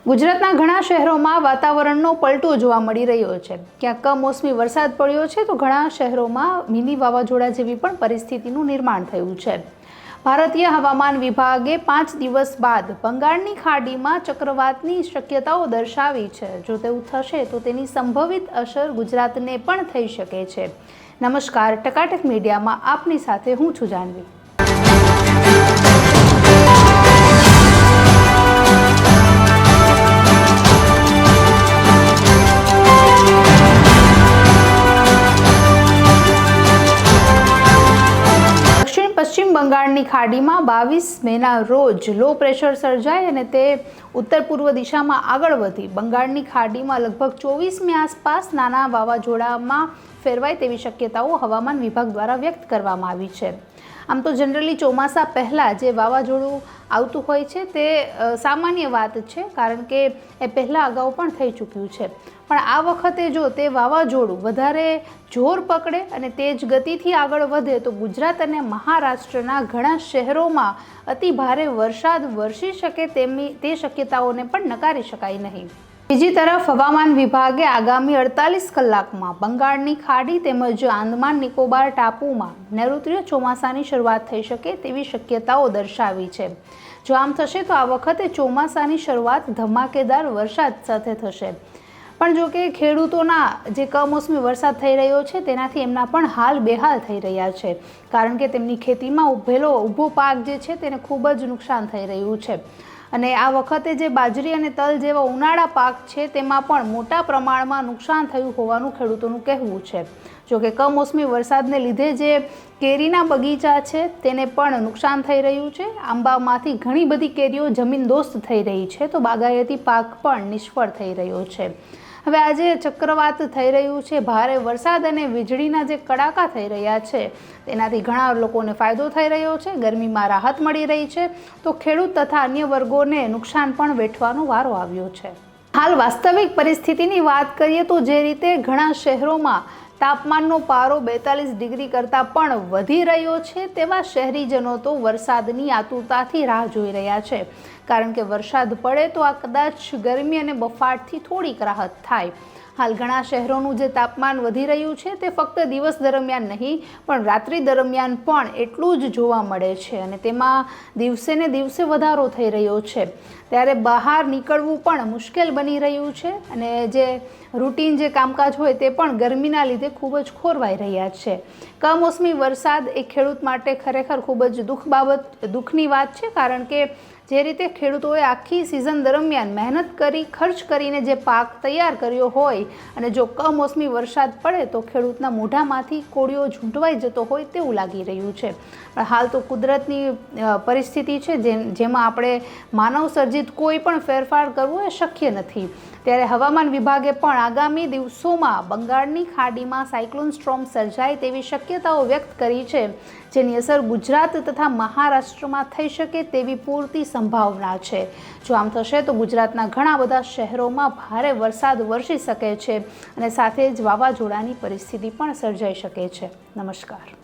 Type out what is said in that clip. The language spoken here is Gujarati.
ગુજરાતના ઘણા શહેરોમાં વાતાવરણનો પલટો જોવા મળી રહ્યો છે। ક્યાંક કમોસમી વરસાદ પડ્યો છે તો ઘણા શહેરોમાં મિની વાવાઝોડા જેવી પણ પરિસ્થિતિનું નિર્માણ થયું છે। ભારતીય હવામાન વિભાગે 5 દિવસ બાદ બંગાળની ખાડીમાં ચક્રવાતની શક્યતાઓ દર્શાવી છે। જો તેવું થશે તો તેની સંભવિત અસર ગુજરાતને પણ થઈ શકે છે। નમસ્કાર, ટકાટક મીડિયામાં આપની સાથે હું છું જાનવી। પશ્ચિમ બંગાળની ખાડીમાં 22 મેના રોજ લો પ્રેશર સર્જાય અને તે ઉત્તર પૂર્વ દિશામાં આગળ વધી બંગાળની ખાડીમાં લગભગ 24 મે આસપાસ નાના વાવાઝોડામાં ફેરવાય તેવી શક્યતાઓ હવામાન વિભાગ દ્વારા વ્યક્ત કરવામાં આવી છે। આમ તો જનરલી ચોમાસા પહેલાં જે વાવાઝોડું આવતું હોય છે તે સામાન્ય વાત છે, કારણ કે એ પહેલાં અગાઉ પણ થઈ ચૂક્યું છે। પણ આ વખતે જો તે વાવાઝોડું વધારે જોર પકડે અને તેજ ગતિથી આગળ વધે તો ગુજરાત અને મહારાષ્ટ્રના ઘણા શહેરોમાં અતિ ભારે વરસાદ વરસી શકે તે શક્યતાઓને પણ નકારી શકાય નહીં। બીજી તરફ હવામાન વિભાગે આગામી 48 કલાકમાં બંગાળની ખાડી તેમજ આંદામાન નિકોબાર ટાપુમાં નૈઋત્ય ચોમાસાની શરૂઆત થઈ શકે તેવી શક્યતાઓ દર્શાવી છે। જો આમ થશે તો આ વખતે ચોમાસાની શરૂઆત ધમાકેદાર વરસાદ સાથે થશે। પણ જો કે ખેડૂતોના જે કમોસમી વરસાદ થઈ રહ્યો છે તેનાથી એમના પણ હાલ બેહાલ થઈ રહ્યા છે, કારણ કે તેમની ખેતીમાં ઊભો પાક જે છે તેને ખૂબ જ નુકસાન થઈ રહ્યું છે। અને આ વખતે જે બાજરી અને તલ જેવા ઉનાળા પાક છે તેમાં પણ મોટા પ્રમાણમાં નુકસાન થયું હોવાનું ખેડૂતોનું કહેવું છે। જો કે કમોસમી વરસાદને લીધે જે કેરીના બગીચા છે તેને પણ નુકસાન થઈ રહ્યું છે। આંબામાંથી ઘણી બધી કેરીઓ જમીનદોસ્ત થઈ રહી છે તો બાગાયતી પાક પણ નિષ્ફળ થઈ રહ્યો છે। હવે આજે ચક્રવાત થઈ રહ્યું છે, ભારે વરસાદ અને વીજળીના જે કડાકા થઈ રહ્યા છે તેનાથી ઘણા લોકોને ફાયદો થઈ રહ્યો છે, ગરમીમાં રાહત મળી રહી છે તો ખેડૂત તથા અન્ય વર્ગોને નુકસાન પણ વેઠવાનો વારો આવ્યો છે। હાલ વાસ્તવિક પરિસ્થિતિની વાત કરીએ તો જે રીતે ઘણા શહેરોમાં તાપમાનનો પારો 42 ડિગ્રી કરતાં પણ વધી રહ્યો છે તેવા શહેરીજનો તો વરસાદની આતુરતાથી રાહ જોઈ રહ્યા છે, કારણ કે વરસાદ પડે તો આ કદાચ ગરમી અને બફાટથી થોડીક રાહત થાય। હાલ ઘણા શહેરોનું જે તાપમાન વધી રહ્યું છે તે ફક્ત દિવસ દરમિયાન નહીં પણ રાત્રિ દરમિયાન પણ એટલું જ જોવા મળે છે અને તેમાં દિવસે ને દિવસે વધારો થઈ રહ્યો છે। ત્યારે બહાર નીકળવું પણ મુશ્કેલ બની રહ્યું છે અને જે રૂટીન જે કામકાજ હોય તે પણ ગરમીના લીધે ખૂબ જ ખોરવાઈ રહ્યા છે। કમોસમી વરસાદ એ ખેડૂત માટે ખરેખર ખૂબ જ દુઃખની વાત છે, કારણ કે જે રીતે ખેડૂતોએ આખી સિઝન દરમિયાન મહેનત કરી ખર્ચ કરીને જે પાક તૈયાર કર્યો હોય અને જો કમોસમી વરસાદ પડે તો ખેડૂતના મોઢામાંથી કોળિયો ઝૂંટવાઈ જતો હોય તેવું લાગી રહ્યું છે। પણ હાલ તો કુદરતની પરિસ્થિતિ છે જેમાં આપણે માનવ સર્જિત કોઈ પણ ફેરફાર કરવો એ શક્ય નથી। ત્યારે હવામાન વિભાગે પણ આગામી દિવસોમાં બંગાળની ખાડીમાં સાયક્લોન સ્ટ્રોમ સર્જાય તેવી શક્યતાઓ વ્યક્ત કરી છે, જેની અસર ગુજરાત તથા મહારાષ્ટ્રમાં થઈ શકે તેવી પૂરતી સંભાવના છે। જો આમ થશે તો ગુજરાતના ઘણા બધા શહેરોમાં ભારે વરસાદ વરસી શકે છે અને સાથે જ વાવાઝોડાની પરિસ્થિતિ પણ સર્જાઈ શકે છે। નમસ્કાર।